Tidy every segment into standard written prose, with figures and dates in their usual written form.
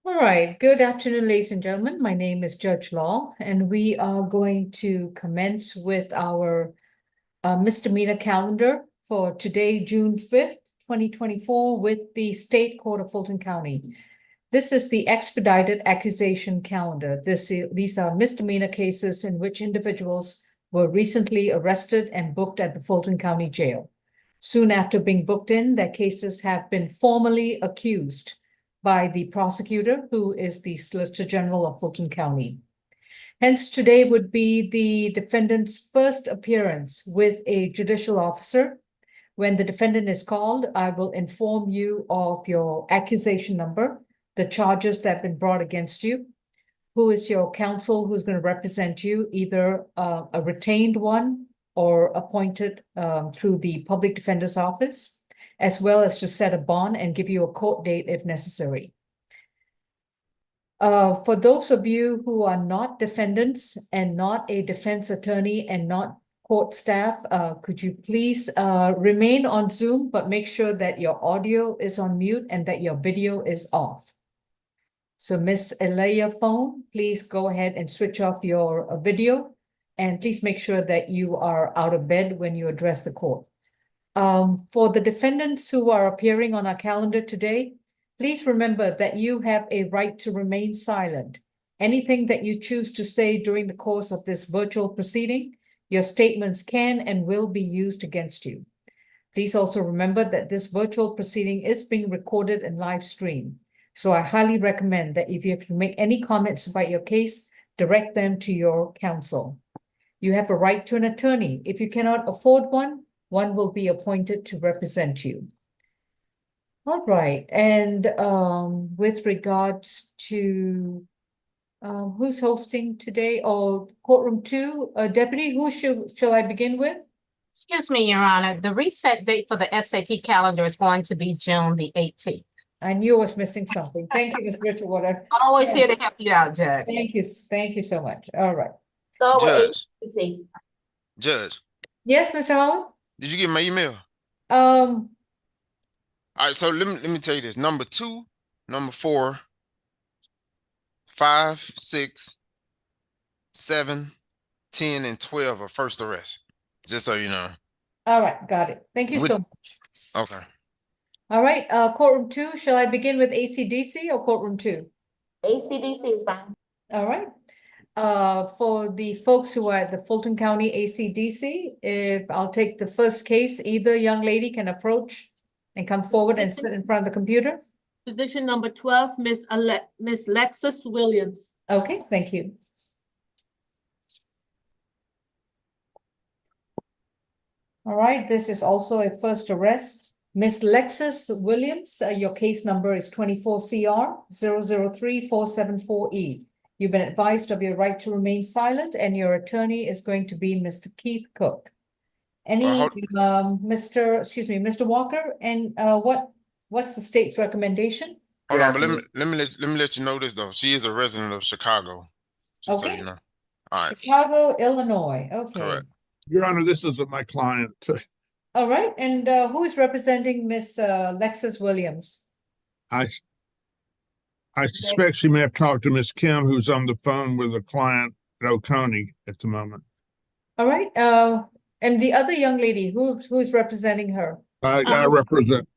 All right, good afternoon, ladies and gentlemen. My name is Judge Law, and we are going to commence with our misdemeanor calendar for today, June 5th, 2024, with the State Court of Fulton County. This is the expedited accusation calendar. These are misdemeanor cases in which individuals were recently arrested and booked at the Fulton County Jail. Soon after being booked in, their cases have been formally accused by the prosecutor, who is the Solicitor General of Fulton County. Hence, today would be the defendant's first appearance with a judicial officer. When the defendant is called, I will inform you of your accusation number, the charges that have been brought against you, who is your counsel who's going to represent you, either a retained one or appointed through the public defender's office, as well as to set a bond and give you a court date if necessary. For those of you who are not defendants and not a defense attorney and not court staff, could you please remain on Zoom, but make sure that your audio is on mute and that your video is off. So Ms. Elia Phone, please go ahead and switch off your video, and please make sure that you are out of bed when you address the court. For the defendants who are appearing on our calendar today, please remember that you have a right to remain silent. Anything that you choose to say during the course of this virtual proceeding, your statements can and will be used against you. Please also remember that this virtual proceeding is being recorded and live streamed. So I highly recommend that if you have to make any comments about your case, direct them to your counsel. You have a right to an attorney. If you cannot afford one, one will be appointed to represent you. All right, and with regards to who's hosting today, or courtroom 2, Deputy, who shall I begin with? Excuse me, Your Honor. The reset date for the SAP calendar is going to be June the 18th. I knew I was missing something. Thank you, Ms. Bridgewater. Always here to help you out, Judge. Thank you so much. All right. Judge. Yes, Mr. Holland? Did you get my email? Um, All right, so let me tell you this. Number 2, number 4, 5, 6, 7, 10, and 12 are first arrest. Just so you know. all right, got it. Thank you so much. Okay. All right, courtroom 2, shall I begin with ACDC or courtroom 2? ACDC is fine. All right. For the folks who are at the Fulton County ACDC, if I'll take the first case, either young lady can approach and come forward and sit in front of the computer. Position number 12, Miss Lexus Williams. Okay, thank you. All right, this is also a first arrest. Miss Lexus Williams, your case number is 24CR003474E. You've been advised of your right to remain silent, and your attorney is going to be Mr. Keith Cook. Mr. Walker, and what's the state's recommendation? Hold on, but let me let you know this though. She is a resident of Chicago. Just so you know. All right. Chicago, Illinois. Okay. Correct. Your Honor, this isn't my client. All right, and who is representing Miss Lexus Williams? I suspect she may have talked to Miss Kim, who's on the phone with a client at Oconee at the moment. All right, and the other young lady, who's representing her? I represent.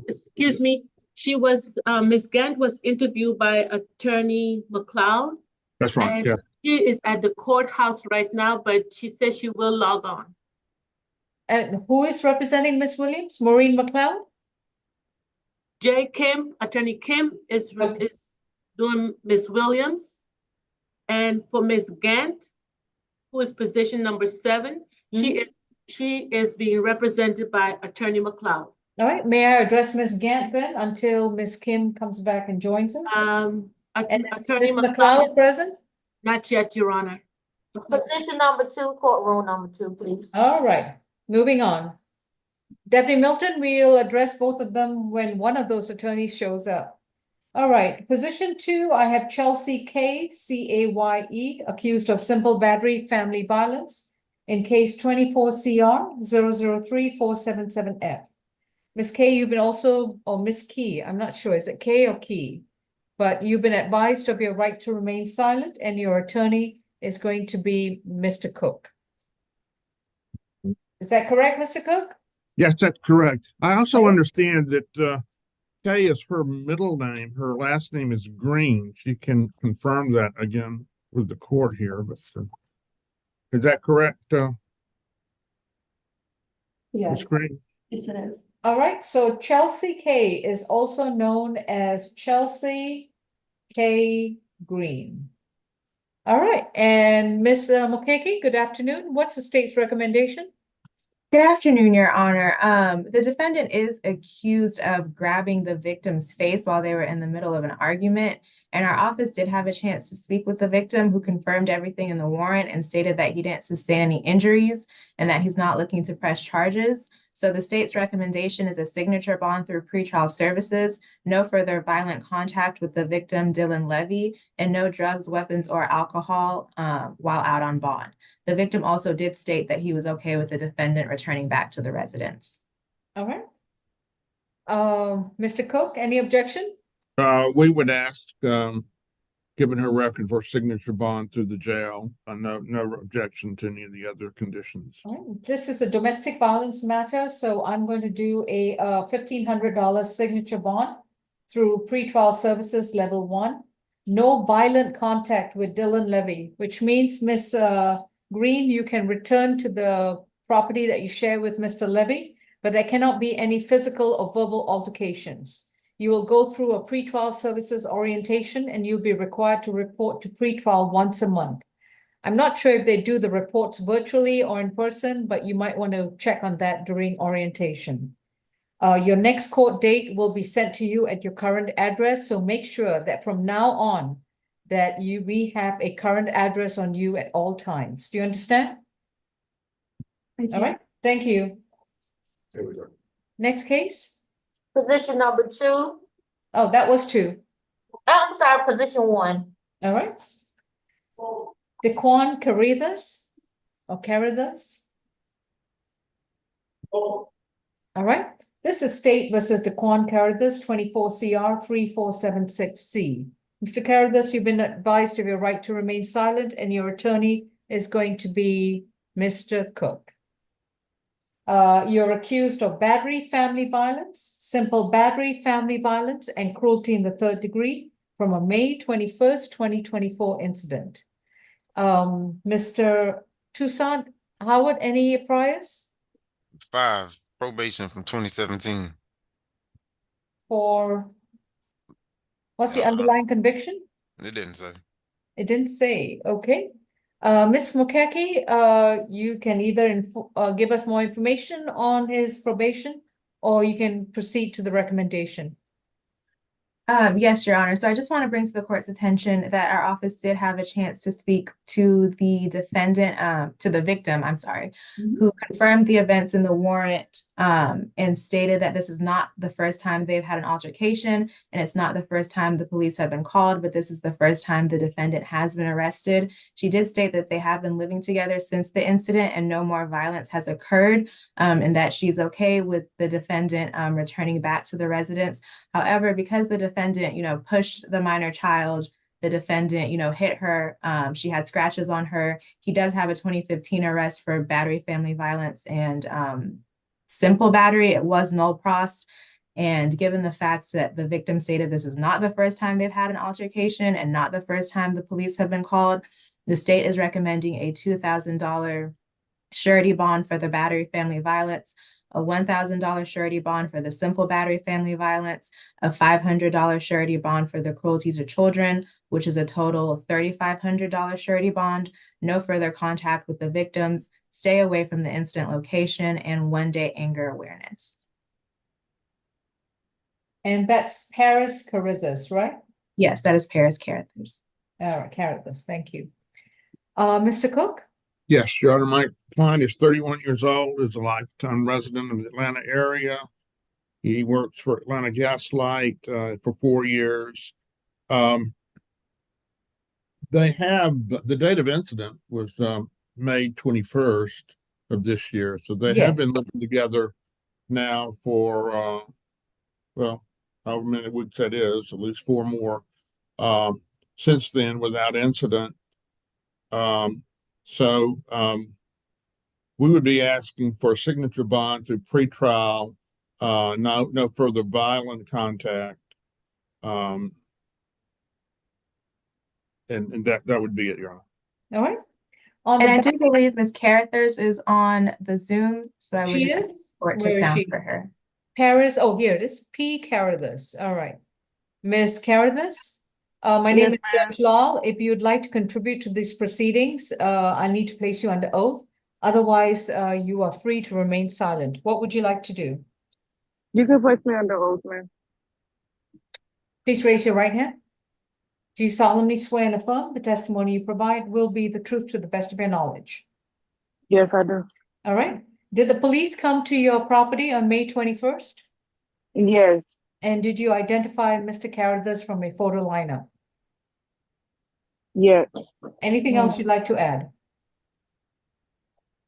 Excuse me. She was Miss Gant was interviewed by Attorney McLeod. That's right. And yeah. she is at the courthouse right now, but she says she will log on. And who is representing Miss Williams? Maureen McLeod? J. Kim, Attorney Kim is doing Miss Williams. And for Miss Gant, who is position number 7, she is being represented by Attorney McLeod. All right, may I address Miss Gant then until Miss Kim comes back and joins us? And is Attorney Miss McLeod present? Not yet, Your Honor. Position number 2, courtroom number 2, please. All right, moving on. Deputy Milton, we'll address both of them when one of those attorneys shows up. All right, position 2, I have Chelsea K, C-A-Y-E, accused of simple battery, family violence in case 24CR003477F. Ms. Kay, you've been also, or Ms. Key, I'm not sure, is it Kay or Key? But you've been advised of your right to remain silent, and your attorney is going to be Mr. Cook. Is that correct, Mr. Cook? Yes, that's correct. I also Okay. understand that Kay is her middle name. Her last name is Green. She can confirm that again with the court here, but is that correct, Ms. Green? Yes, it is. All right, so Chelsea Kay is also known as Chelsea K. Green. All right, and Ms. Mokeke, good afternoon. What's the state's recommendation? Good afternoon, Your Honor. The defendant is accused of grabbing the victim's face while they were in the middle of an argument. And our office did have a chance to speak with the victim, who confirmed everything in the warrant and stated that he didn't sustain any injuries and that he's not looking to press charges. So the state's recommendation is a signature bond through pretrial services, no further violent contact with the victim, Dylan Levy, and no drugs, weapons, or alcohol while out on bond. The victim also did state that he was okay with the defendant returning back to the residence. All right. Mr. Cook, any objection? We would ask, given her record for signature bond through the jail, no objection to any of the other conditions. All right. This is a domestic violence matter, so I'm going to do a $1,500 signature bond through pretrial services level 1. No violent contact with Dylan Levy, which means Ms. Green, you can return to the property that you share with Mr. Levy, but there cannot be any physical or verbal altercations. You will go through a pretrial services orientation, and you'll be required to report to pretrial once a month. I'm not sure if they do the reports virtually or in person, but you might want to check on that during orientation. Your next court date will be sent to you at your current address, so make sure that from now on that we have a current address on you at all times. Do you understand? All right, thank you. There we go. Next case? Position number 2. Oh, that was 2. I'm sorry, position 1. All right. Daquan Carruthers or Carruthers? All right. This is State versus Daquan Carruthers, 24 CR 3476C. Mr. Carruthers, you've been advised of your right to remain silent, and your attorney is going to be Mr. Cook. You're accused of battery, family violence, simple battery, family violence, and cruelty in the 3rd degree from a May 21st, 2024 incident. Mr. Toussaint Howard, any priors 5, probation from 2017. for what's the Uh, underlying conviction? It didn't say. It didn't say. Okay. Ms. Mokeke, you can either give us more information on his probation, or you can proceed to the recommendation. Yes, Your Honor. So I just want to bring to the court's attention that our office did have a chance to speak to the defendant, to the victim, I'm sorry, who confirmed the events in the warrant and stated that this is not the first time they've had an altercation, and it's not the first time the police have been called, but this is the first time the defendant has been arrested. She did state that they have been living together since the incident and no more violence has occurred, and that she's okay with the defendant returning back to the residence. However, because the defendant, pushed the minor child, the defendant, hit her, she had scratches on her. He does have a 2015 arrest for battery, family violence, and simple battery. It was null pros. And given the fact that the victim stated this is not the first time they've had an altercation and not the first time the police have been called, the state is recommending a $2,000 surety bond for the battery, family violence, a $1,000 surety bond for the simple battery, family violence, a $500 surety bond for the cruelty to children, which is a total of $3,500 surety bond, no further contact with the victims, stay away from the incident location, and 1-day anger awareness. And that's Paris Carruthers, right? Yes, that is Paris Carruthers. All right, Carruthers, thank you. Mr. Cook? Yes, Your Honor, my client is 31 years old, is a lifetime resident of the Atlanta area. He works for Atlanta Gaslight for 4 years. They have, the date of incident was May 21st of this year. So they have Yes. been living together now for, well, however many weeks that is, at least 4 more, since then without incident. So we would be asking for a signature bond through pretrial, no further violent contact. And that would be it, Your Honor. All right. On And the I back, do believe Ms. Carruthers is on the Zoom, so I would she just is? report to Where is sound she? for her. Paris, oh, here it is, P. Carruthers. All right. Ms. Carruthers, my Yes, name is ma'am. Judge Lal. If you'd like to contribute to these proceedings, I need to place you under oath. Otherwise, you are free to remain silent. What would you like to do? You can place me under oath, ma'am. Please raise your right hand. Do you solemnly swear and affirm the testimony you provide will be the truth to the best of your knowledge? Yes, I do. All right. Did the police come to your property on May 21st? Yes, And did you identify Mr. Carruthers from a photo lineup? yes. Anything else you'd like to add?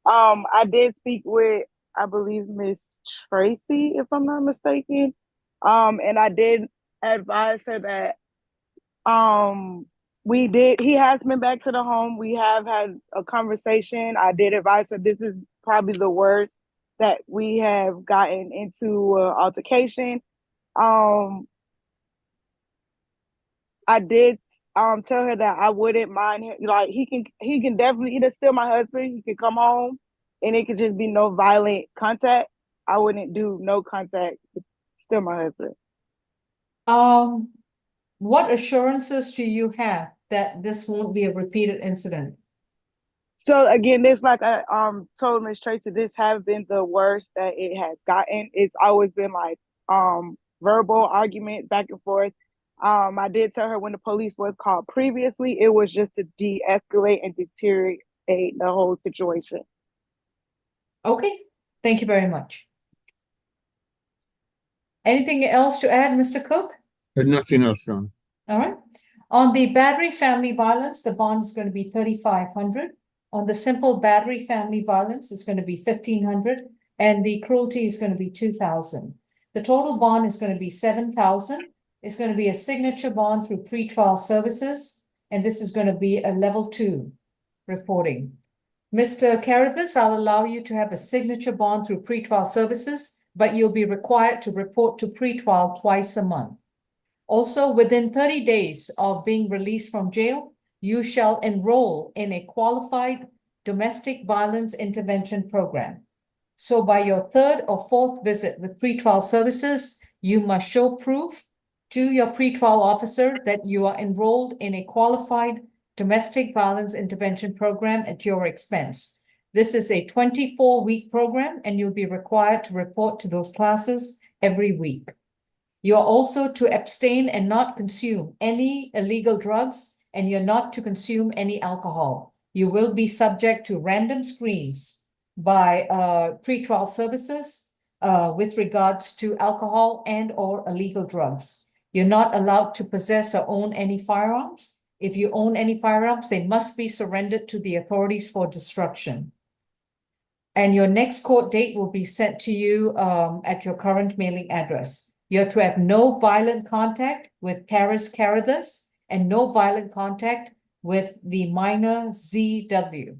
I did speak with, I believe, Miss Tracy, if I'm not mistaken. And I did advise her that he has been back to the home. We have had a conversation. I did advise her this is probably the worst that we have gotten into altercation. I did tell her that I wouldn't mind him. Like he can definitely, he's still my husband. He can come home and it could just be no violent contact. I wouldn't do no contact. It's still my husband. What assurances do you have that this won't be a repeated incident? So again, this, like I told Miss Tracy, this have been the worst that it has gotten. It's always been like verbal argument back and forth. I did tell her when the police was called previously, it was just to de-escalate and deteriorate the whole situation. Okay, thank you very much. Anything else to add, Mr. Cook? And nothing else, John. All right. On the battery family violence, the bond is going to be 3,500. On the simple battery family violence, it's going to be 1,500, and the cruelty is going to be 2,000. The total bond is going to be 7,000. It's going to be a signature bond through pretrial services, and this is going to be a level 2 reporting. Mr. Carruthers, I'll allow you to have a signature bond through pretrial services, but you'll be required to report to pretrial twice a month. Also, within 30 days of being released from jail, you shall enroll in a qualified domestic violence intervention program. So by your 3rd or 4th visit with pretrial services, you must show proof to your pretrial officer that you are enrolled in a qualified domestic violence intervention program at your expense. This is a 24-week program, and you'll be required to report to those classes every week. You're also to abstain and not consume any illegal drugs, and you're not to consume any alcohol. You will be subject to random screens by pretrial services with regards to alcohol and or illegal drugs. You're not allowed to possess or own any firearms. If you own any firearms, they must be surrendered to the authorities for destruction. And your next court date will be sent to you at your current mailing address. You're to have no violent contact with Paris Carruthers and no violent contact with the minor ZW.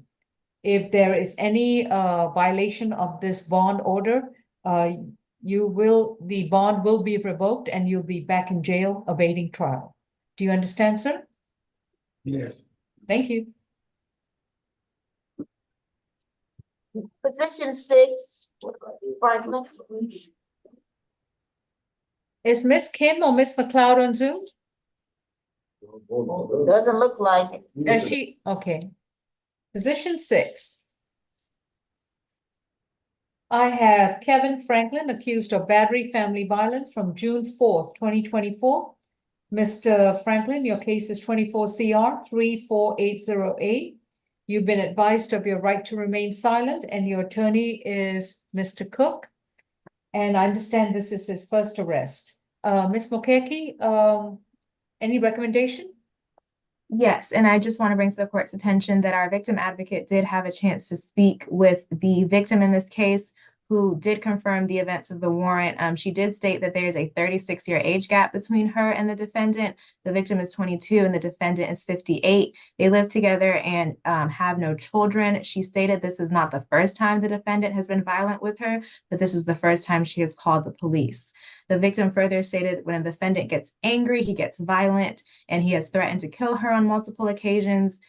If there is any violation of this bond order, the bond will be revoked and you'll be back in jail awaiting trial. Do you understand, sir? Yes. Thank you. Position 6, Franklin. Is Miss Kim or Miss McLeod on Zoom? Doesn't look like it. Is she? Okay. Position 6. I have Kevin Franklin accused of battery family violence from June 4th, 2024. Mr. Franklin, your case is 24 CR 34808. You've been advised of your right to remain silent, and your attorney is Mr. Cook. And I understand this is his first arrest. Ms. Mokeke, any recommendation? Yes, and I just want to bring to the court's attention that our victim advocate did have a chance to speak with the victim in this case, who did confirm the events of the warrant. She did state that there is a 36-year age gap between her and the defendant. The victim is 22 and the defendant is 58. They live together and have no children. She stated this is not the first time the defendant has been violent with her, but this is the first time she has called the police. The victim further stated when a defendant gets angry, he gets violent, and he has threatened to kill her on multiple occasions.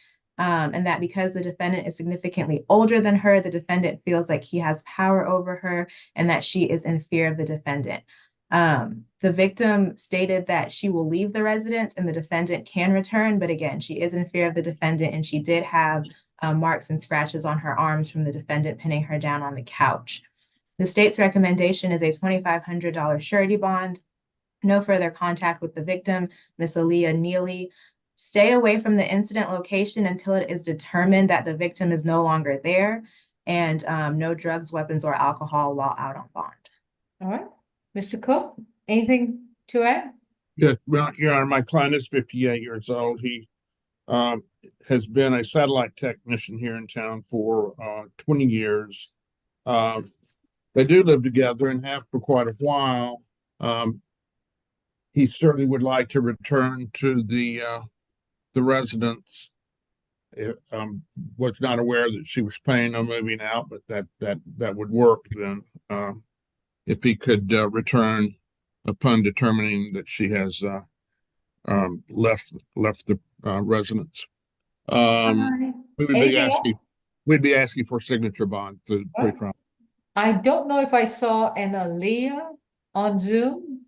And that because the defendant is significantly older than her, the defendant feels like he has power over her and that she is in fear of the defendant. The victim stated that she will leave the residence and the defendant can return, but again, she is in fear of the defendant and she did have marks and scratches on her arms from the defendant pinning her down on the couch. The state's recommendation is a $2,500 surety bond, no further contact with the victim, Miss Aaliyah Neely. Stay away from the incident location until it is determined that the victim is no longer there, and no drugs, weapons, or alcohol while out on bond. All right. Mr. Cook, anything to add? Yes, well, Your Honor, my client is 58 years old. He has been a satellite technician here in town for 20 years. They do live together and have for quite a while. He certainly would like to return to the residence. Was not aware that she was planning on moving out, but that would work then. If he could return upon determining that she has left the residence. We'd be asking for a signature bond through pre-trial. I don't know if I saw an Aaliyah on Zoom.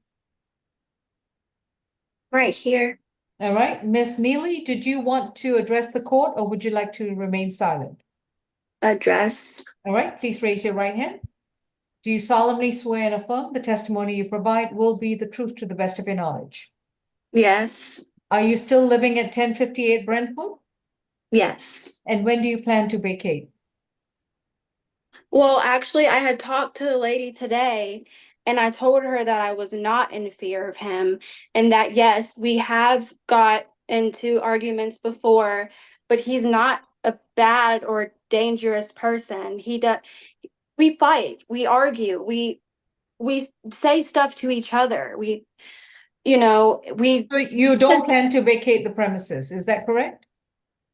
Right here. All right, Miss Neely, did you want to address the court or would you like to remain silent? Address. All right, please raise your right hand. Do you solemnly swear and affirm the testimony you provide will be the truth to the best of your knowledge? Yes. Are you still living at 1058 Brentwood? Yes. And when do you plan to vacate? Well, actually, I had talked to the lady today and I told her that I was not in fear of him and that, yes, we have got into arguments before, but he's not a bad or dangerous person. We fight, we argue, we say stuff to each other. So you don't plan to vacate the premises, is that correct?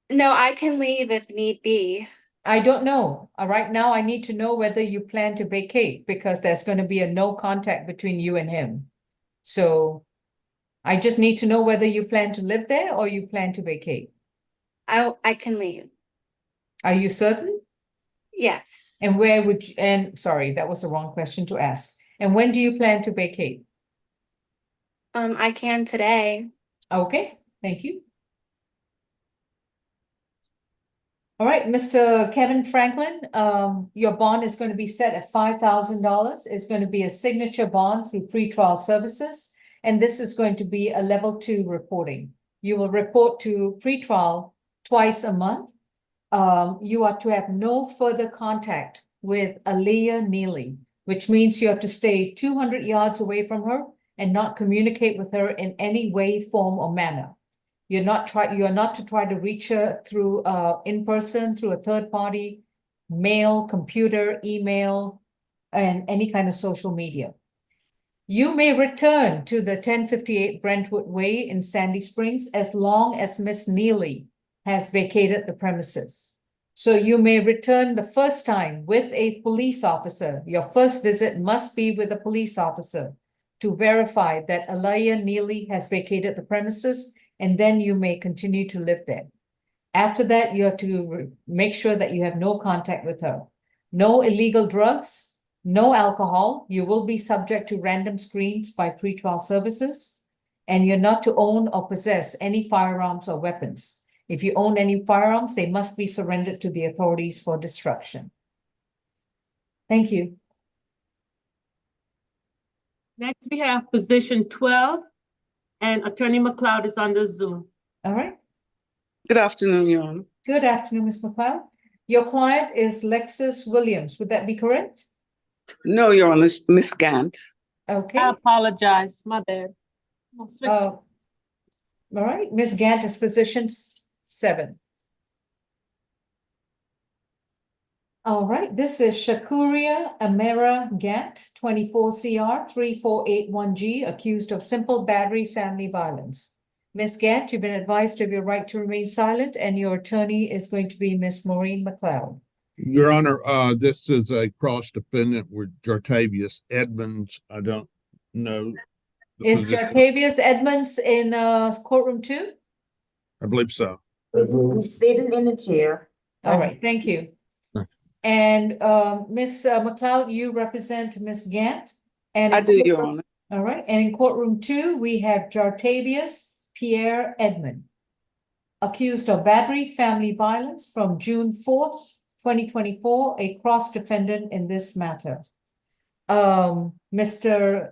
No, I can leave if need be. I don't know. Right now, I need to know whether you plan to vacate because there's going to be a no contact between you and him. So I just need to know whether you plan to live there or you plan to vacate. I can leave. Are you certain? Yes. And where would you, and sorry, that was the wrong question to ask. And when do you plan to vacate? I can today. Okay, thank you. All right, Mr. Kevin Franklin, your bond is going to be set at $5,000. It's going to be a signature bond through pretrial services, and this is going to be a level 2 reporting. You will report to pretrial twice a month. You are to have no further contact with Aaliyah Neely, which means you have to stay 200 yards away from her and not communicate with her in any way, form, or manner. You're not to try to reach her through in person, through a third party, mail, computer, email, and any kind of social media. You may return to the 1058 Brentwood Way in Sandy Springs as long as Miss Neely has vacated the premises. So you may return the first time with a police officer. Your first visit must be with a police officer to verify that Aaliyah Neely has vacated the premises, and then you may continue to live there. After that, you have to make sure that you have no contact with her. No illegal drugs, no alcohol. You will be subject to random screens by pretrial services, and you're not to own or possess any firearms or weapons. If you own any firearms, they must be surrendered to the authorities for destruction. Thank you. Next, we have position 12, and Attorney McLeod is on the Zoom. All right. Good afternoon, Your Honor. Good afternoon, Ms. McLeod. Your client is Lexus Williams. Would that be correct? No, Your Honor, Miss Gant. Okay. I apologize, my bad. All right, Ms. Gant is position 7. All right, this is Shakuria Amira Gant, 24 CR 3481G, accused of simple battery family violence. Ms. Gant, you've been advised of your right to remain silent, and your attorney is going to be Ms. Maureen McLeod. Your Honor, this is a cross defendant with Jartavius Edmonds. I don't know. the Is position. Jartavius Edmonds in courtroom 2? I believe so. He's sitting in the chair. All right, thank you. Thank And Ms. McLeod, you represent Ms. Gant. And I in do, Your courtroom- Honor. All right, and in courtroom 2, we have Jartavius Pierre Edmond, accused of battery family violence from June 4th, 2024, a cross defendant in this matter. Mr.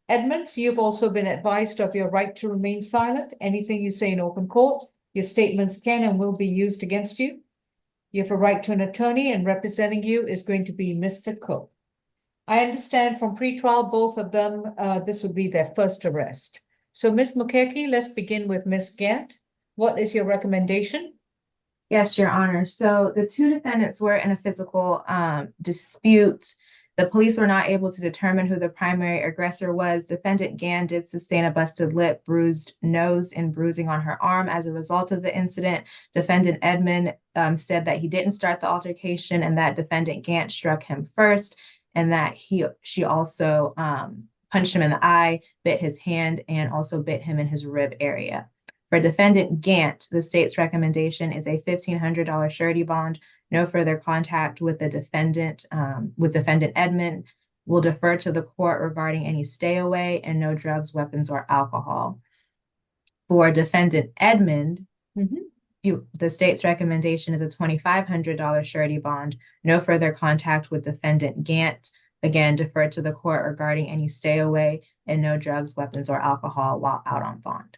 Edmonds, you've also been advised of your right to remain silent. Anything you say in open court, your statements can and will be used against you. You have a right to an attorney, and representing you is going to be Mr. Cook. I understand from pretrial, both of them, this would be their first arrest. So Ms. Mukherjee, let's begin with Ms. Gant. What is your recommendation? Yes, Your Honor. So the two defendants were in a physical dispute. The police were not able to determine who the primary aggressor was. Defendant Gann did sustain a busted lip, bruised nose, and bruising on her arm as a result of the incident. Defendant Edmond said that he didn't start the altercation and that defendant Gant struck him first, and that she also punched him in the eye, bit his hand, and also bit him in his rib area. For defendant Gant, the state's recommendation is a $1,500 surety bond. No further contact with the defendant, defendant Edmond. Will defer to the court regarding any stay away, and no drugs, weapons, or alcohol. For defendant Edmond, the state's recommendation is a $2,500 surety bond. No further contact with defendant Gant. Again, defer to the court regarding any stay away, and no drugs, weapons, or alcohol while out on bond.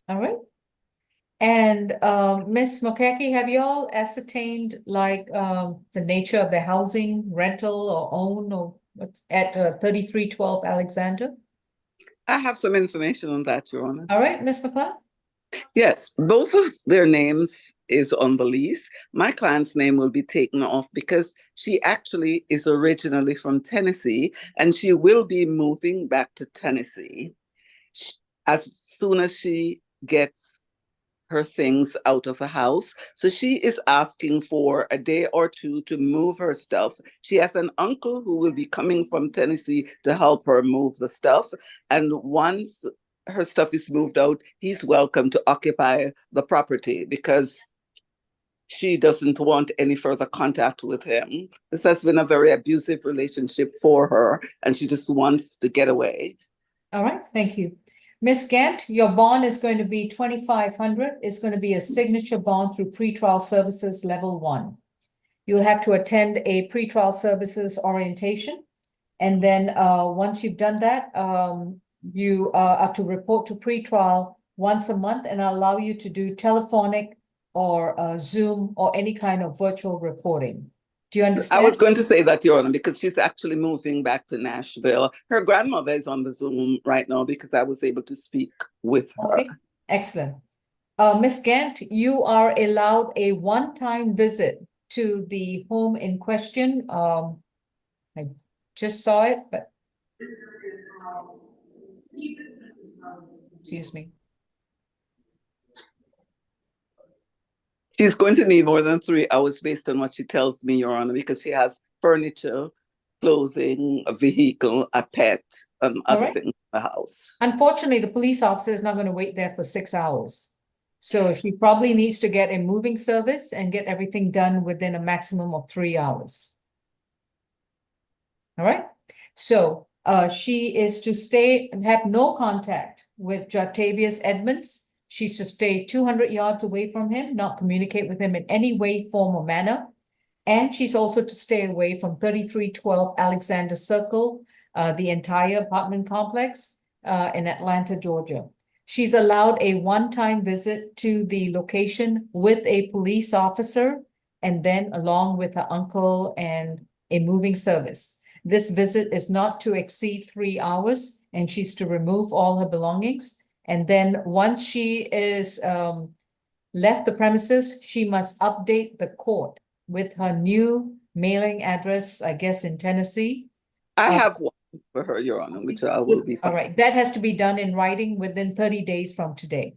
All right. And Ms. Mukherjee, have you all ascertained the nature of the housing, rental or own, or what's at 3312 Alexander? I have some information on that, Your Honor. All right, Ms. McLeod? Yes, both of their names is on the lease. My client's name will be taken off because she actually is originally from Tennessee, and she will be moving back to Tennessee as soon as she gets her things out of the house. So she is asking for a day or two to move her stuff. She has an uncle who will be coming from Tennessee to help her move the stuff. And once her stuff is moved out, he's welcome to occupy the property because she doesn't want any further contact with him. This has been a very abusive relationship for her, and she just wants to get away. All right, thank you. Ms. Gant, your bond is going to be $2,500. It's going to be a signature bond through pretrial services level 1. You'll have to attend a pretrial services orientation. And then once you've done that, you have to report to pretrial once a month, and I'll allow you to do telephonic or Zoom or any kind of virtual reporting. Do you understand? I was going to say that, Your Honor, because she's actually moving back to Nashville. Her grandmother is on the Zoom right now because I was able to speak with her. Okay. Excellent. Ms. Gant, you are allowed a one-time visit to the home in question. I just saw it, but excuse me. She's going to need more than 3 hours based on what she tells me, Your Honor, because she has furniture, clothing, a vehicle, a pet, and other things in the house. Unfortunately, the police officer is not going to wait there for 6 hours. So she probably needs to get a moving service and get everything done within a maximum of 3 hours. All right. So she is to stay and have no contact with Jartavius Edmonds. She's to stay 200 yards away from him, not communicate with him in any way, form, or manner. And she's also to stay away from 3312 Alexander Circle, the entire apartment complex in Atlanta, Georgia. She's allowed a one-time visit to the location with a police officer, and then along with her uncle and a moving service. This visit is not to exceed 3 hours, and she's to remove all her belongings. And then once she is left the premises, she must update the court with her new mailing address, I guess, in Tennessee. I Uh, have one for her, Your Honor, which I will be. All right, that has to be done in writing within 30 days from today.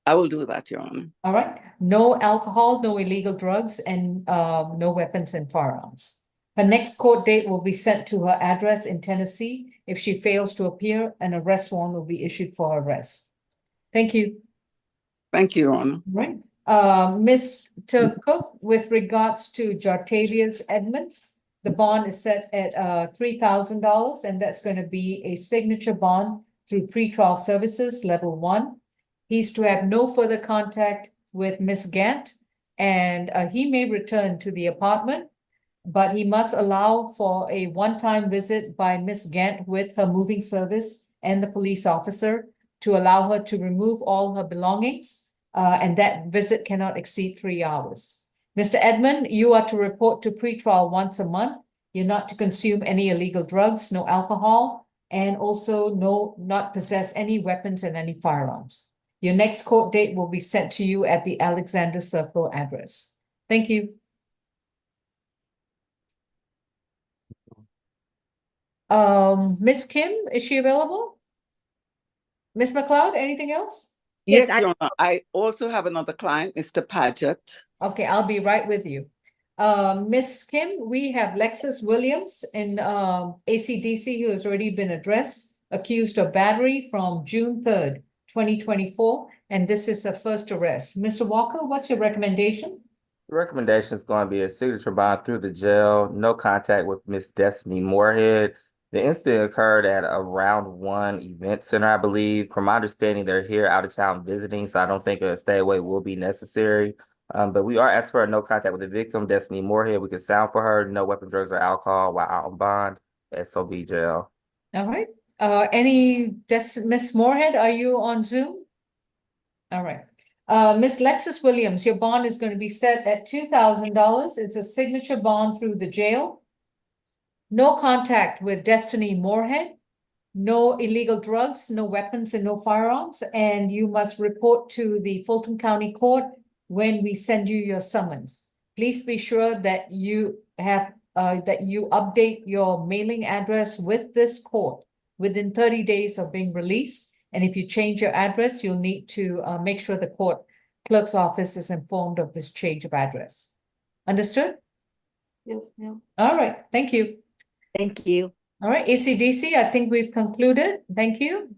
I will do that, Your Honor. All right, no alcohol, no illegal drugs, and no weapons and firearms. Her next court date will be sent to her address in Tennessee. If she fails to appear, an arrest warrant will be issued for her arrest. Thank you. Thank you, Your Honor. Right. Mr. Cook, with regards to Jartavius Edmonds, the bond is set at $3,000, and that's going to be a signature bond through pretrial services, level 1. He's to have no further contact with Miss Gant, and he may return to the apartment, but he must allow for a one-time visit by Miss Gant with her moving service and the police officer to allow her to remove all her belongings, and that visit cannot exceed 3 hours. Mr. Edmond, you are to report to pretrial once a month. You're not to consume any illegal drugs, no alcohol, and also not possess any weapons and any firearms. Your next court date will be sent to you at the Alexander Circle address. Thank you. Miss Kim, is she available? Miss McLeod, anything else? Yes, Your Honor. I also have another client, Mr. Paget. Okay, I'll be right with you. Miss Kim, we have Lexus Williams in ACDC who has already been addressed, accused of battery from June 3rd, 2024, and this is a first arrest. Mr. Walker, what's your recommendation? The recommendation is going to be a signature bond through the jail, no contact with Miss Destiny Moorhead. The incident occurred at a Round 1 event center, I believe. From my understanding, they're here out of town visiting, so I don't think a stay away will be necessary. But we are asking for a no contact with the victim, Destiny Moorhead. We can sound for her, no weapon, drugs, or alcohol while out on bond, SOB jail. All right. Miss Moorhead, are you on Zoom? All right. Miss Lexus Williams, your bond is going to be set at $2,000. It's a signature bond through the jail. No contact with Destiny Moorhead. No illegal drugs, no weapons, and no firearms. And you must report to the Fulton County Court when we send you your summons. Please be sure that you have that you update your mailing address with this court within 30 days of being released. And if you change your address, you'll need to make sure the court clerk's office is informed of this change of address. Understood? Yes, ma'am. All right. Thank you. Thank you. All right, ACDC, I think we've concluded. Thank you.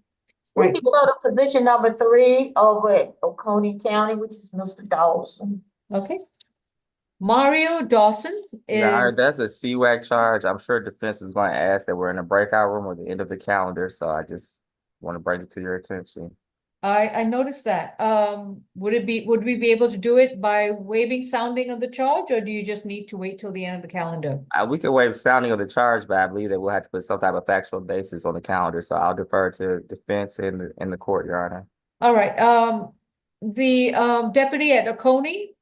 We Right. can go to position number 3 over at Oconee County, which is Mr. Dawson. Okay. Mario Dawson Your is, Honor, that's a CWAC charge. I'm sure defense is going to ask that we're in a breakout room at the end of the calendar, so I just want to bring it to your attention. I noticed that. Would we be able to do it by waiving sounding of the charge, or do you just need to wait till the end of the calendar? We could waive sounding of the charge, but I believe that we'll have to put some type of factual basis on the calendar, so I'll defer to defense in the court, Your Honor. All right, the deputy at Oconee,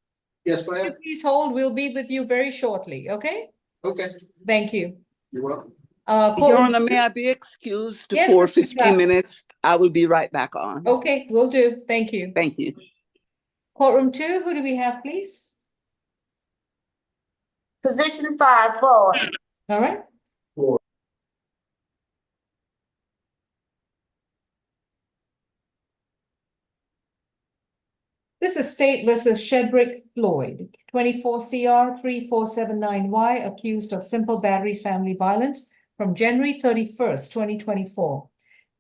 Yes, ma'am. please hold, we'll be with you very shortly, okay? Okay, Thank you. you're welcome. Your courtroom Honor, may two? I be excused Yes, for Mr. 15 Pratt. minutes? I will be right back on. Okay, will do. Thank you. Thank you. Courtroom 2, who do we have, please? Position 5, Floyd. All right. This is State versus Shedrick Floyd, 24 CR 3479Y, accused of simple battery family violence from January 31st, 2024.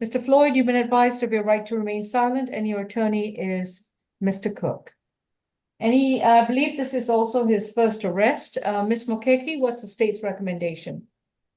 Mr. Floyd, you've been advised of your right to remain silent, and your attorney is Mr. Cook. And I believe this is also his first arrest. Ms. Mokeke, what's the state's recommendation?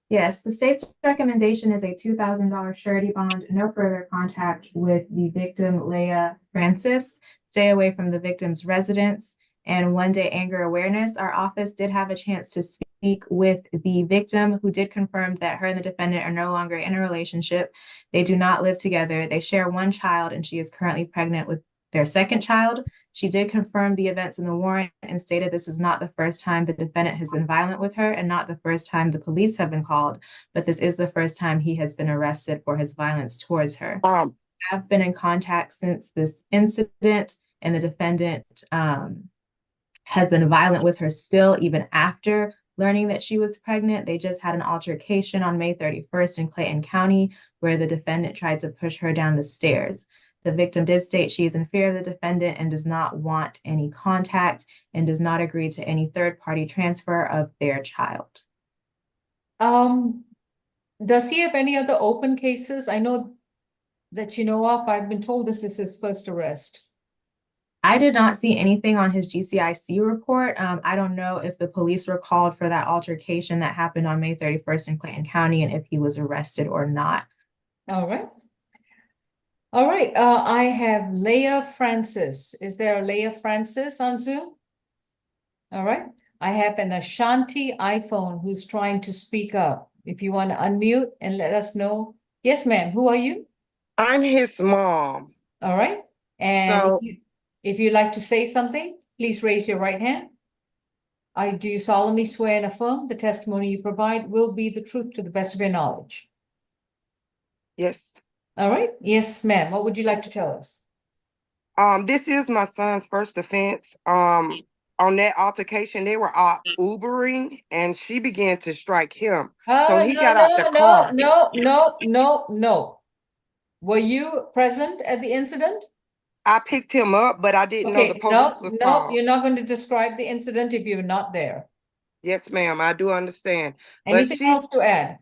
Yes, the state's recommendation is a $2,000 surety bond, no further contact with the victim, Leah Francis, stay away from the victim's residence, and 1-day anger awareness. Our office did have a chance to speak with the victim, who did confirm that her and the defendant are no longer in a relationship. They do not live together. They share one child, and she is currently pregnant with their second child. She did confirm the events in the warrant and stated this is not the first time the defendant has been violent with her and not the first time the police have been called, but this is the first time he has been arrested for his violence towards her. I've been in contact since this incident, and the defendant has been violent with her still, even after learning that she was pregnant. They just had an altercation on May 31st in Clayton County, where the defendant tried to push her down the stairs. The victim did state she is in fear of the defendant and does not want any contact and does not agree to any third-party transfer of their child. Does he have any other open cases? I know that you know of. I've been told this is his first arrest. I did not see anything on his GCIC report. I don't know if the police were called for that altercation that happened on May 31st in Clayton County and if he was arrested or not. All right. All right. I have Leah Francis. Is there a Leah Francis on Zoom? All right. I have an Ashanti iPhone who's trying to speak up. If you want to unmute and let us know. Yes, ma'am. Who are you? I'm his mom. All right. And So- if you'd like to say something, please raise your right hand. I do solemnly swear and affirm the testimony you provide will be the truth to the best of your knowledge. Yes. All right. Yes, ma'am. What would you like to tell us? This is my son's first offense. On that altercation, they were out Ubering and she began to strike him. So he got out the car. No. Were you present at the incident? I picked him up, but I didn't know the police was No, called. you're not going to describe the incident if you're not there. Yes, ma'am, I do understand. Anything else to add?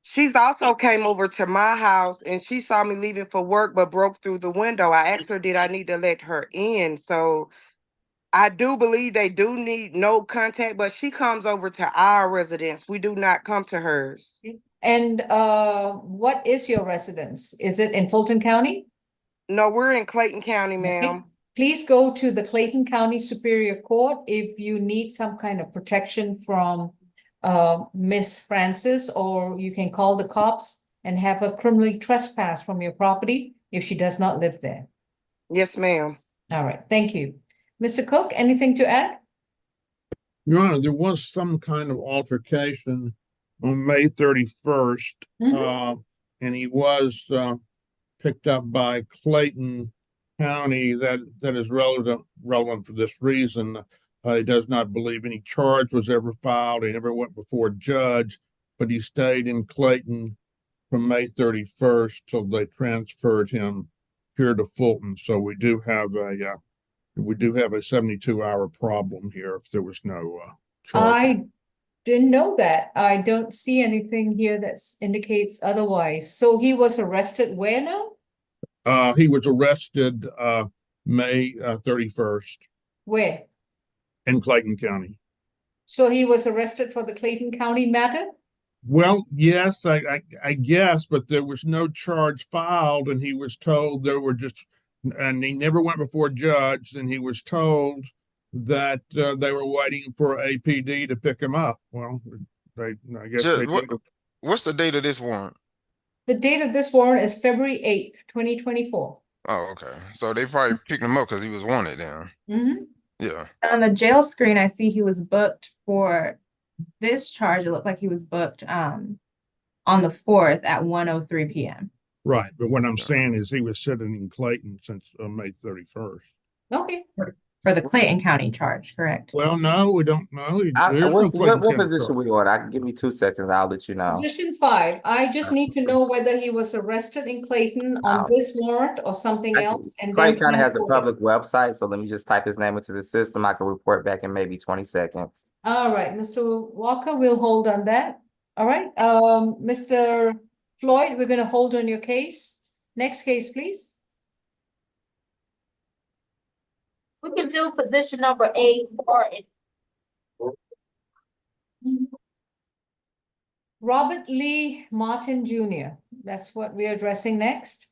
She's also came over to my house and she saw me leaving for work, but broke through the window. I asked her, did I need to let her in? So I do believe they do need no contact, but she comes over to our residence. We do not come to hers. And what is your residence? Is it in Fulton County? No, we're in Clayton County, ma'am. Please go to the Clayton County Superior Court if you need some kind of protection from Miss Francis, or you can call the cops and have her criminally trespass from your property if she does not live there. Yes, ma'am. All right, thank you. Mr. Cook, anything to add? Your Honor, there was some kind of altercation on May 31st, and he was picked up by Clayton County. That is relevant for this reason. He does not believe any charge was ever filed. He never went before a judge, but he stayed in Clayton from May 31st till they transferred him here to Fulton. So we do have a 72-hour problem here if there was no charge. I didn't know that. I don't see anything here that indicates otherwise. So he was arrested where now? He was arrested May 31st Where? in Clayton County. So he was arrested for the Clayton County matter? Well, yes, I guess, but there was no charge filed, and he was told and he never went before a judge, and he was told that they were waiting for APD to pick him up. Well, I guess what's the date of this warrant? The date of this warrant is February 8th, 2024. Oh, okay. So they probably picked him up because he was wanted down. Yeah. On the jail screen, I see he was booked for this charge. It looked like he was booked on the 4th at 1:03 p.m. Right, but what I'm saying is he was sitting in Clayton since May 31st. Okay. For the Clayton County charge, correct? Well, no, we don't know. What position we on? I can give me 2 seconds. I'll let you know. Position 5. I just need to know whether he was arrested in Clayton on this warrant or something else. And Clayton then County has a public website, so let me just type his name into the system. I can report back in maybe 20 seconds. All right, Mr. Walker, we'll hold on that. All right, Mr. Floyd, we're going to hold on your case. Next case, please. We can do position number 8 or Robert Lee Martin Jr. That's what we're addressing next.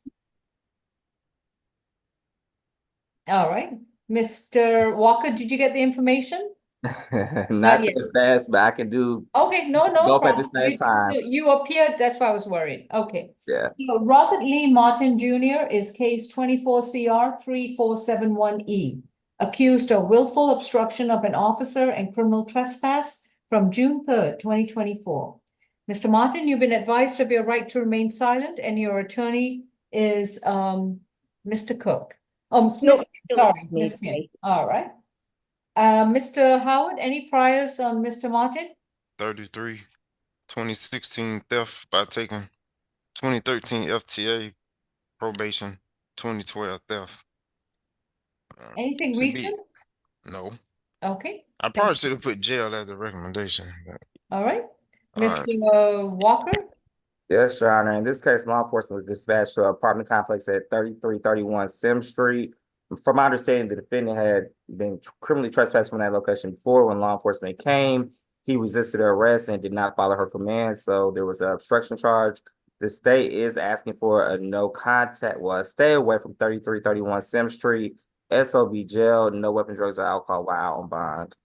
All right. Mr. Walker, did you get the information? Not that fast, but I can do. Okay, no both problem. at the same time. You appeared, that's why I was worried. Okay. Yeah. So Robert Lee Martin Jr. is case 24 CR 3471E, accused of willful obstruction of an officer and criminal trespass from June 3rd, 2024. Mr. Martin, you've been advised of your right to remain silent, and your attorney is Mr. Cook. Oh, Ms. Kim. Sorry, Ms. Kim. All right. Mr. Howard, any priors on Mr. Martin? 33, 2016 theft by taking 2013 FTA probation, 2012 theft. Anything To be, recent? no. Okay, I probably should have put jail as a recommendation. But, all right. all right. Mr. Walker? Yes, Your Honor. In this case, law enforcement was dispatched to an apartment complex at 3331 Sim Street. From my understanding, the defendant had been criminally trespassed from that location before. When law enforcement came, he resisted arrest and did not follow her commands, so there was an obstruction charge. The state is asking for a no contact, well, stay away from 3331 Sim Street, SOB jail, no weapon, drugs, or alcohol while out on bond.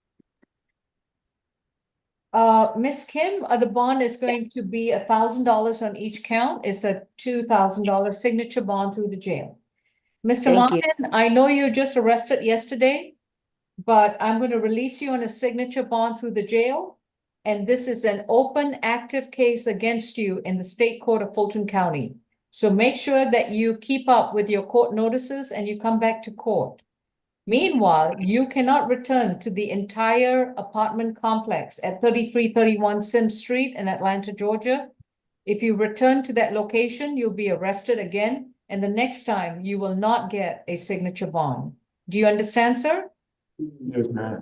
Ms. Kim, the bond is going to be $1,000 on each count. It's a $2,000 signature bond through the jail. Mr. Thank you. Martin, I know you were just arrested yesterday, but I'm going to release you on a signature bond through the jail. And this is an open, active case against you in the state court of Fulton County. So make sure that you keep up with your court notices and you come back to court. Meanwhile, you cannot return to the entire apartment complex at 3331 Sim Street in Atlanta, Georgia. If you return to that location, you'll be arrested again, and the next time you will not get a signature bond. Do you understand, sir? Yes, ma'am.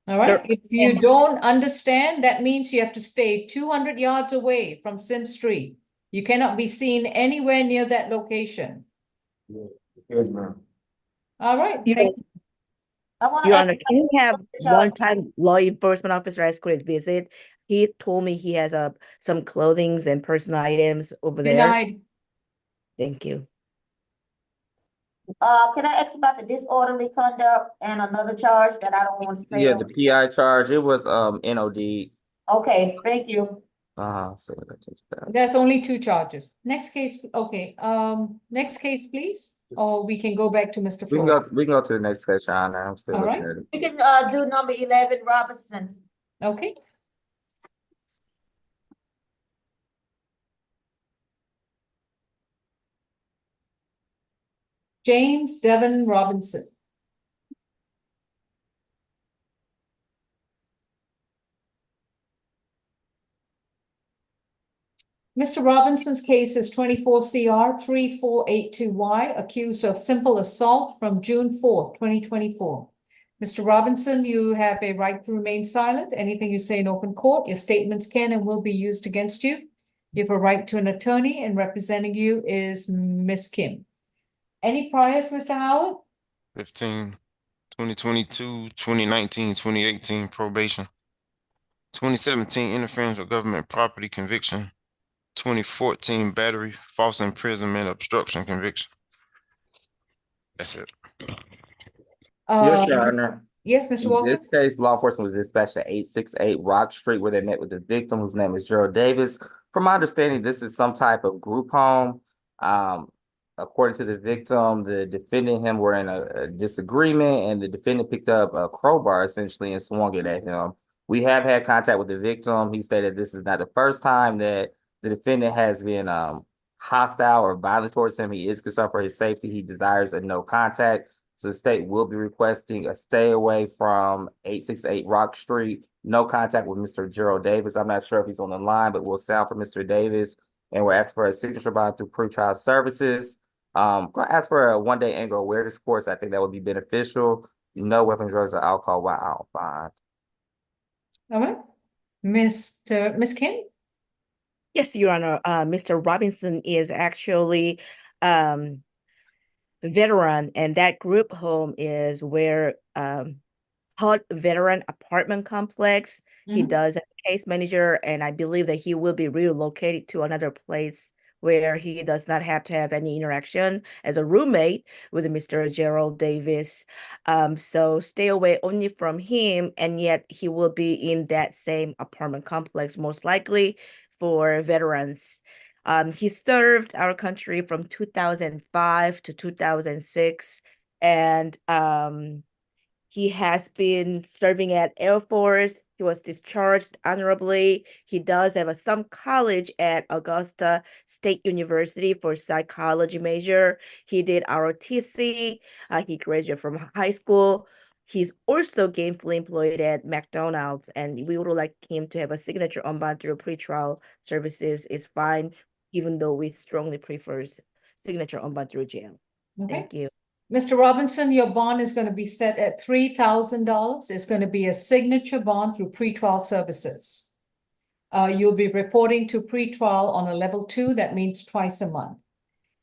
All right. Sir, If you don't understand, that means you have to stay 200 yards away from Sim Street. You cannot be seen anywhere near that location. Yes, ma'am. All right. Your Thank you. I want to Your ask Honor, can we have Charles. one-time law enforcement officer escort visit? He told me he has some clothings and personal items over there. Denied. Thank you. Can I ask about the disorderly conduct and another charge that I don't want to say? Yeah, the PI charge, it was NOD. Okay, thank you. So There's only 2 charges. Next case, okay, next case, please, or we can go back to Mr. we can Flores. go to the next case, Your Honor. I'm still All looking right. at it. We can do number 11, Robinson. Okay. James Devon Robinson. Mr. Robinson's case is 24 CR 3482Y, accused of simple assault from June 4th, 2024. Mr. Robinson, you have a right to remain silent. Anything you say in open court, your statements can and will be used against you. You have a right to an attorney, and representing you is Ms. Kim. Any priors, Mr. Howard? 15, 2022, 2019, 2018 probation. 2017 interference with government property conviction. 2014 battery, false imprisonment, obstruction conviction. That's it. Yes, Your Honor. Yes, Mr. In Walker? this case, law enforcement was dispatched at 868 Rock Street, where they met with the victim, whose name is Gerald Davis. From my understanding, this is some type of group home. According to the victim, the defendant and him were in a disagreement, and the defendant picked up a crowbar essentially and swung it at him. We have had contact with the victim. He stated this is not the first time that the defendant has been hostile or violent towards him. He is concerned for his safety. He desires a no contact. So the state will be requesting a stay away from 868 Rock Street. No contact with Mr. Gerald Davis. I'm not sure if he's on the line, but we'll sound for Mr. Davis. And we're asking for a signature bond through pretrial services. Ask for a one-day anger awareness course. I think that would be beneficial. No weapons, drugs, or alcohol while out bond. All right. Ms. Kim? Yes, Your Honor. Mr. Robinson is actually veteran, and that group home is where Hot Veteran Apartment Complex. He does a case manager, and I believe that he will be relocated to another place where he does not have to have any interaction as a roommate with Mr. Gerald Davis. So stay away only from him, and yet he will be in that same apartment complex, most likely for veterans. He served our country from 2005 to 2006, and he has been serving at Air Force. He was discharged honorably. He does have some college at Augusta State University for psychology major. He did ROTC. He graduated from high school. He's also gainfully employed at McDonald's, and we would like him to have a signature on bond through pretrial services is fine, even though we strongly prefers signature on bond through jail. Okay. Thank you. Mr. Robinson, your bond is going to be set at $3,000. It's going to be a signature bond through pretrial services. You'll be reporting to pretrial on a level 2. That means twice a month.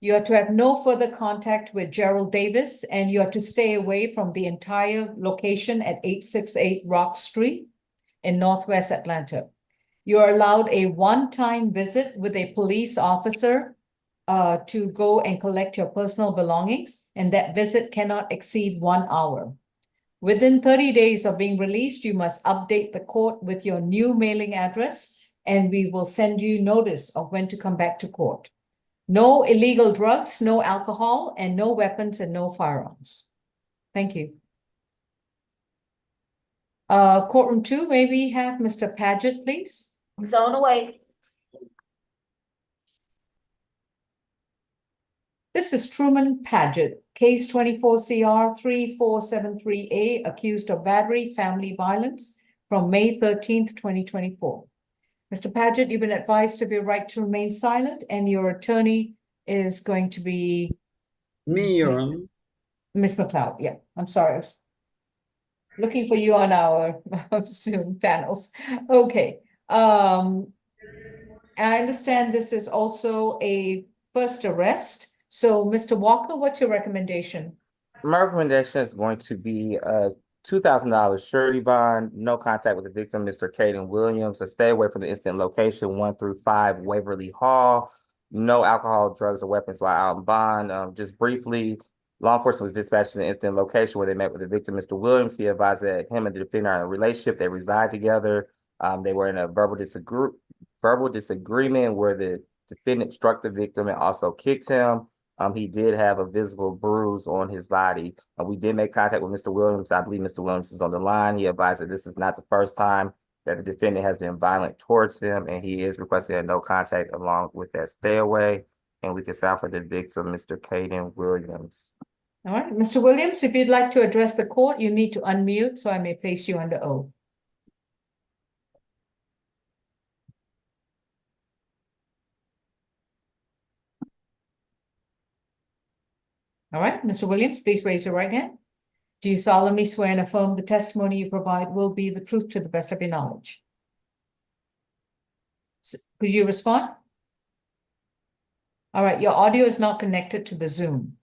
You are to have no further contact with Gerald Davis, and you are to stay away from the entire location at 868 Rock Street in Northwest Atlanta. You are allowed a one-time visit with a police officer to go and collect your personal belongings, and that visit cannot exceed 1 hour. Within 30 days of being released, you must update the court with your new mailing address, and we will send you notice of when to come back to court. No illegal drugs, no alcohol, and no weapons and no firearms. Thank you. Courtroom 2, may we have Mr. Paget, please? He's on the way. This is Truman Paget, case 24 CR 3473A, accused of battery, family violence from May 13th, 2024. Mr. Paget, you've been advised of your right to remain silent, and your attorney is going to be Me, Your Honor. Ms. McLeod. Yeah, I'm sorry. I was looking for you on our Zoom panels. Okay. I understand this is also a first arrest. So, Mr. Walker, what's your recommendation? My recommendation is going to be a $2,000 surety bond, no contact with the victim, Mr. Caden Williams, to stay away from the incident location 1 through 5 Waverly Hall, no alcohol, drugs, or weapons while out in bond. Just briefly, law enforcement was dispatched to the incident location where they met with the victim, Mr. Williams. He advised that him and the defendant are in a relationship. They reside together. They were in a verbal disagreement where the defendant struck the victim and also kicked him. He did have a visible bruise on his body. We did make contact with Mr. Williams. I believe Mr. Williams is on the line. He advised that this is not the first time that the defendant has been violent towards him, and he is requesting a no contact along with that stay away. And we can sign for the victim, Mr. Caden Williams. All right, Mr. Williams, if you'd like to address the court, you need to unmute so I may place you under oath. All right, Mr. Williams, please raise your right hand. Do you solemnly swear and affirm the testimony you provide will be the truth to the best of your knowledge? Could you respond? All right, your audio is not connected to the Zoom.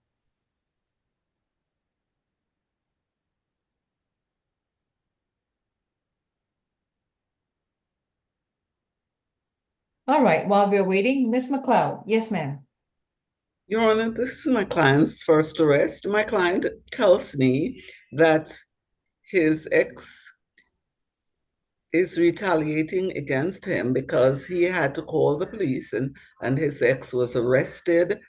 All right, while we're waiting, Ms. McLeod. Yes, ma'am. Your Honor, this is my client's first arrest. My client tells me that his ex is retaliating against him because he had to call the police and his ex was arrested.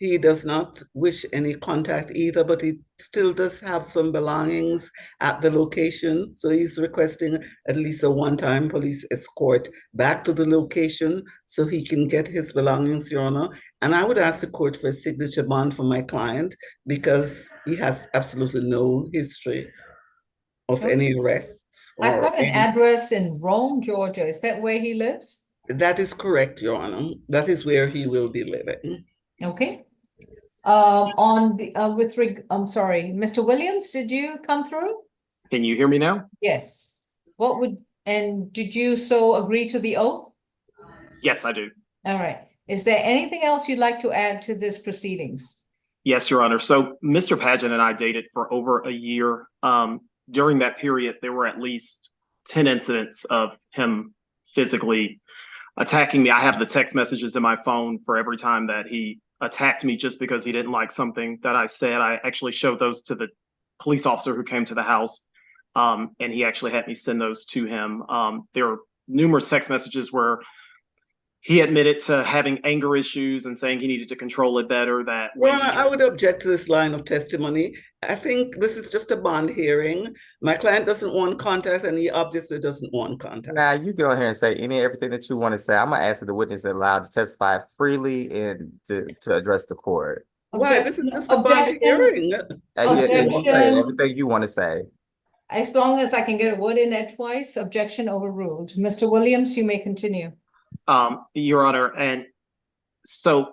He does not wish any contact either, but he still does have some belongings at the location. So he's requesting at least a one-time police escort back to the location so he can get his belongings, Your Honor. And I would ask the court for a signature bond for my client because he has absolutely no history of any arrests. I've got an address in Rome, Georgia. Is that where he lives? That is correct, Your Honor. That is where he will be living. Okay. I'm sorry, Mr. Williams, did you come through? Can you hear me now? Yes. Did you so agree to the oath? Yes, I do. All right. Is there anything else you'd like to add to this proceedings? Yes, Your Honor. So Mr. Paget and I dated for over a year. During that period, there were at least 10 incidents of him physically attacking me. I have the text messages in my phone for every time that he attacked me just because he didn't like something that I said. I actually showed those to the police officer who came to the house, and he actually had me send those to him. There are numerous text messages where he admitted to having anger issues and saying he needed to control it better. Your Honor, I would object to this line of testimony. I think this is just a bond hearing. My client doesn't want contact, and he obviously doesn't want contact. Now, you go ahead and say everything that you want to say. I'm going to ask the witness that allowed to testify freely and to address the court. Why? This is just a bond hearing. You say everything you want to say. As long as I can get a word in edgewise, objection overruled. Mr. Williams, you may continue. Your Honor, and so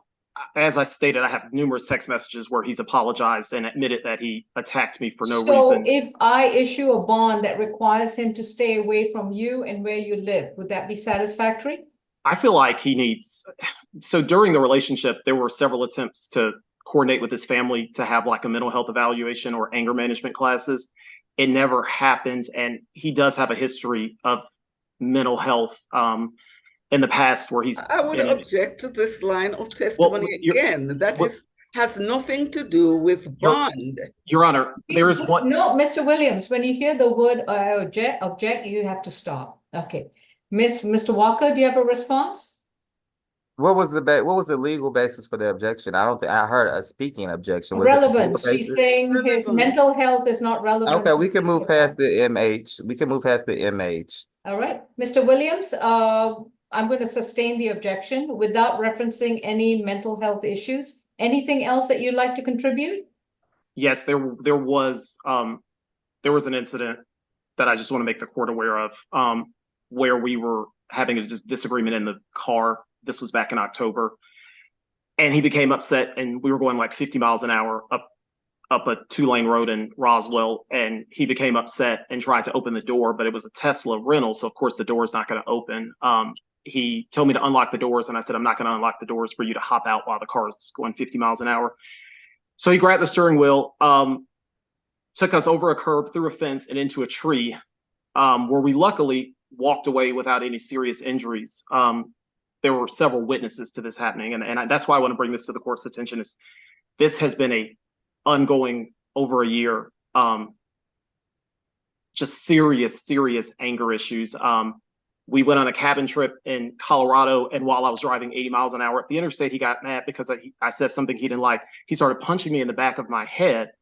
as I stated, I have numerous text messages where he's apologized and admitted that he attacked me for no So reason. if I issue a bond that requires him to stay away from you and where you live, would that be satisfactory? I feel like he needs, so during the relationship, there were several attempts to coordinate with his family to have like a mental health evaluation or anger management classes. It never happened. And he does have a history of mental health in the past where he's. I would object to this line of testimony again. That has nothing to do with bond. Your Honor, there is one. No, Mr. Williams, when you hear the word object, you have to stop. Okay. Mr. Walker, do you have a response? What was the legal basis for the objection? I don't think I heard a speaking objection. Was Relevance. She's saying his mental health is not relevant. Okay, we can move past the MH. We can move past the MH. All right. Mr. Williams, I'm going to sustain the objection without referencing any mental health issues. Anything else that you'd like to contribute? Yes, there was an incident that I just want to make the court aware of, where we were having a disagreement in the car. This was back in October, and he became upset, and we were going like 50 miles an hour up a 2-lane road in Roswell, and he became upset and tried to open the door, but it was a Tesla rental, so of course the door is not going to open. He told me to unlock the doors, and I said, I'm not going to unlock the doors for you to hop out while the car is going 50 miles an hour. So he grabbed the steering wheel, took us over a curb, through a fence, and into a tree, where we luckily walked away without any serious injuries. There were several witnesses to this happening, and that's why I want to bring this to the court's attention. Is this has been a ongoing over a year, just serious anger issues. We went on a cabin trip in Colorado, and while I was driving 80 miles an hour at the interstate, he got mad because I said something he didn't like. He started punching me in the back of my head,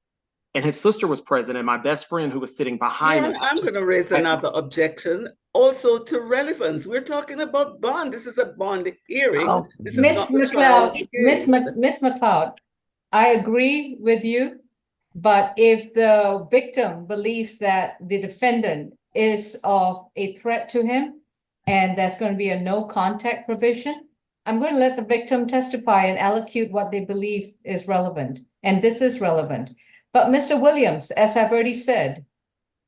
and his sister was present, and my best friend who was sitting behind me. I'm going to raise another objection also to relevance. We're talking about bond. This is a bond hearing. Oh, This Miss McLeod, Miss McLeod, I agree with you, but if the victim believes that the defendant is of a threat to him and there's going to be a no contact provision, I'm going to let the victim testify and allocate what they believe is relevant. And this is relevant. But Mr. Williams, as I've already said,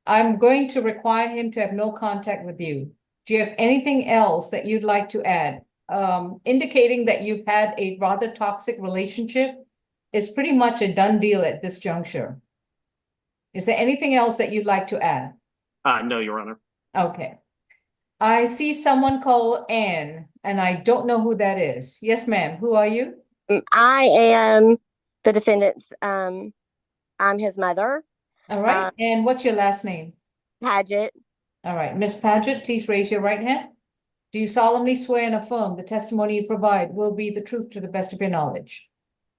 I'm going to require him to have no contact with you. Do you have anything else that you'd like to add? Indicating that you've had a rather toxic relationship is pretty much a done deal at this juncture. Is there anything else that you'd like to add? No, Your Honor. Okay. I see someone called Anne, and I don't know who that is. Yes, ma'am. Who are you? I am the defendant's, I'm his mother. All right. And what's your last name? Paget. All right. Miss Paget, please raise your right hand. Do you solemnly swear and affirm the testimony you provide will be the truth to the best of your knowledge?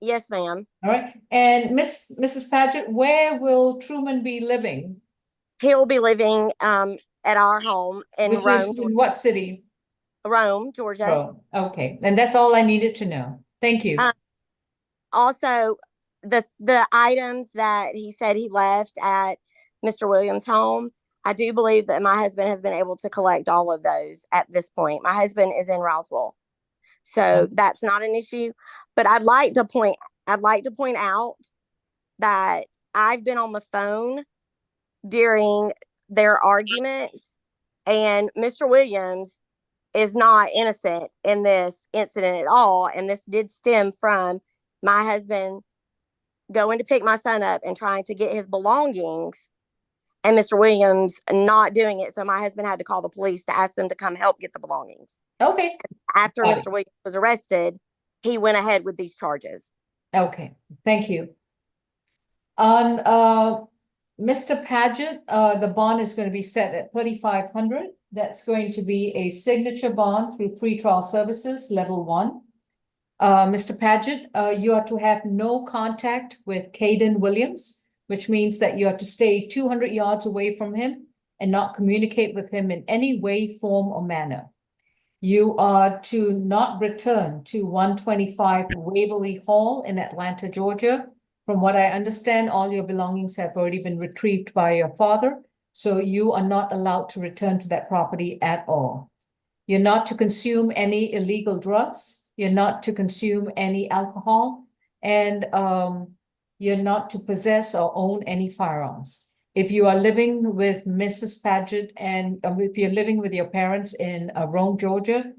Yes, ma'am. All right. And Mrs. Paget, where will Truman be living? He'll be living at our home in Rome. In what city? Rome, Georgia. Rome. Okay. And that's all I needed to know. Thank you. Also, the items that he said he left at Mr. Williams' home, I do believe that my husband has been able to collect all of those at this point. My husband is in Roswell, so that's not an issue. But I'd like to point out that I've been on the phone during their arguments, and Mr. Williams is not innocent in this incident at all. And this did stem from my husband going to pick my son up and trying to get his belongings, and Mr. Williams not doing it. So my husband had to call the police to ask them to come help get the belongings. Okay. After Mr. Williams was arrested, he went ahead with these charges. Okay. Thank you. On Mr. Paget, the bond is going to be set at $3,500. That's going to be a signature bond through pretrial services, level 1. Mr. Paget, you are to have no contact with Caden Williams, which means that you are to stay 200 yards away from him and not communicate with him in any way, form, or manner. You are to not return to 125 Waverly Hall in Atlanta, Georgia. From what I understand, all your belongings have already been retrieved by your father, So you are not allowed to return to that property at all. You're not to consume any illegal drugs. You're not to consume any alcohol. And you're not to possess or own any firearms. If you are living with Mrs. Paget and if you're living with your parents in Rome, Georgia,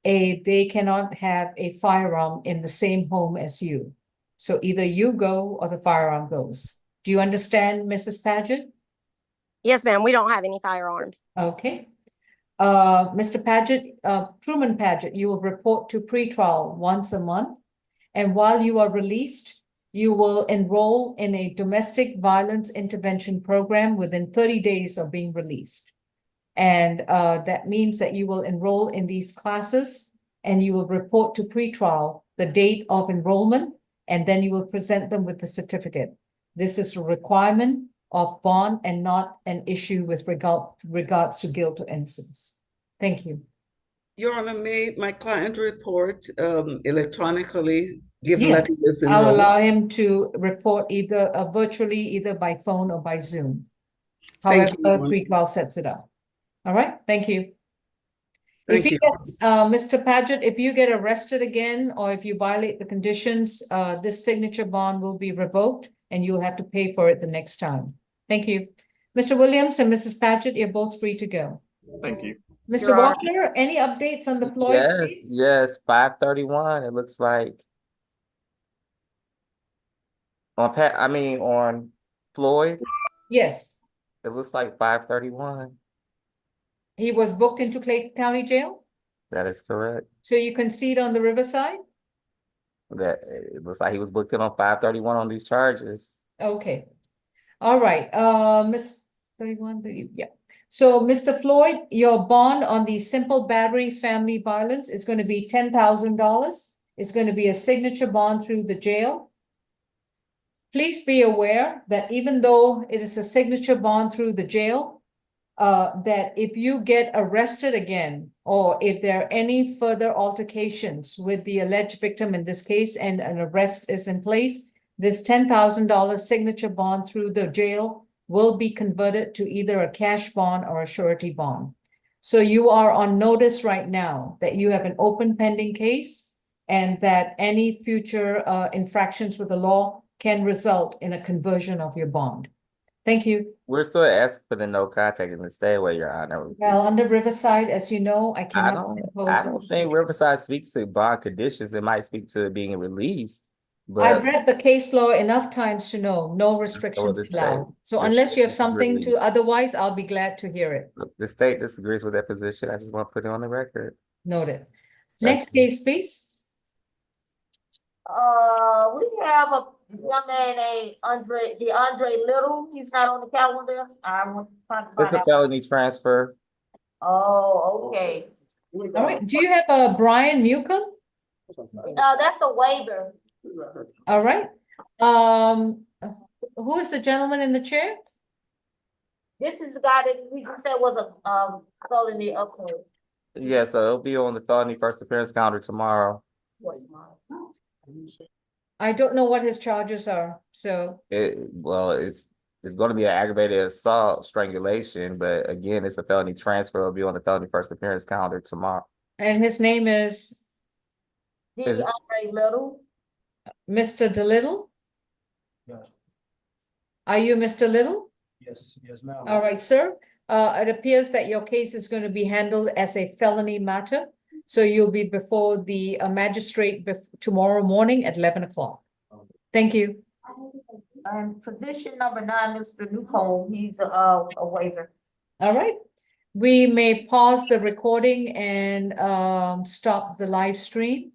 they cannot have a firearm in the same home as you. So either you go or the firearm goes. Do you understand, Mrs. Paget? Yes, ma'am. We don't have any firearms. Okay. Mr. Paget, Truman Paget, you will report to pretrial once a month. And while you are released, you will enroll in a domestic violence intervention program within 30 days of being released. And that means that you will enroll in these classes and you will report to pretrial the date of enrollment, and then you will present them with the certificate. This is a requirement of bond and not an issue with regards to guilt or innocence. Thank you. Your Honor, may my client report electronically, given that he Yes, lives in I'll Rome? allow him to report either virtually, either by phone or by Zoom. Thank However, you, Your Honor. pretrial sets it up. All right, thank you. Thank If you. Mr. Paget, if you get arrested again, or if you violate the conditions, this signature bond will be revoked and you'll have to pay for it the next time. Thank you. Mr. Williams and Mrs. Paget, you're both free to go. Thank you. Mr. Your Honor. Walker, any updates on the Floyd Yes, case? yes, 531. It looks like on Floyd, Yes, it looks like 531. he was booked into Clayton County Jail. That is correct. So you concede on the Riverside? That it looks like he was booked in on 531 on these charges. Okay. All right, Miss 31, 30, yeah. So, Mr. Floyd, your bond on the simple battery family violence is going to be $10,000. It's going to be a signature bond through the jail. Please be aware that even though it is a signature bond through the jail, that if you get arrested again, or if there are any further altercations with the alleged victim in this case and an arrest is in place, this $10,000 signature bond through the jail will be converted to either a cash bond or a surety bond. So you are on notice right now that you have an open pending case and that any future infractions with the law can result in a conversion of your bond. Thank you. We're still asking for the no contact and the stay away, Your Honor. Well, under Riverside, as you know, I I cannot impose. don't think Riverside speaks to bond conditions. It might speak to being released, I've but read the case law enough times to know no restrictions the allowed. So the unless you have state something to disagrees. otherwise, I'll be glad to hear it. The state disagrees with that position. I just want to put it on the record. Noted. Thank Next you. case, please. We have a young man named Andre Little. He's not on the calendar. I'm trying to It's find a out. felony transfer. Oh, okay. All right. Do you have a Brian Newcomb? That's a waiver. All right. Who is the gentleman in the chair? This is the guy that we just said was a felony upload. Yeah, so it'll be on the felony first appearance calendar tomorrow. I don't know what his charges are, so. It's going to be an aggravated assault, strangulation, but again, it's a felony transfer. It'll be on the felony first appearance calendar tomorrow. And his name is Andre Little. Mr. DeLittle? Are you Mr. Little? Yes, ma'am. All right, sir. It appears that your case is going to be handled as a felony matter. So you'll be before the magistrate tomorrow morning at 11 o'clock. Thank you. And position number 9, Mr. Newcomb, he's a waiver. All right. We may pause the recording and stop the live stream.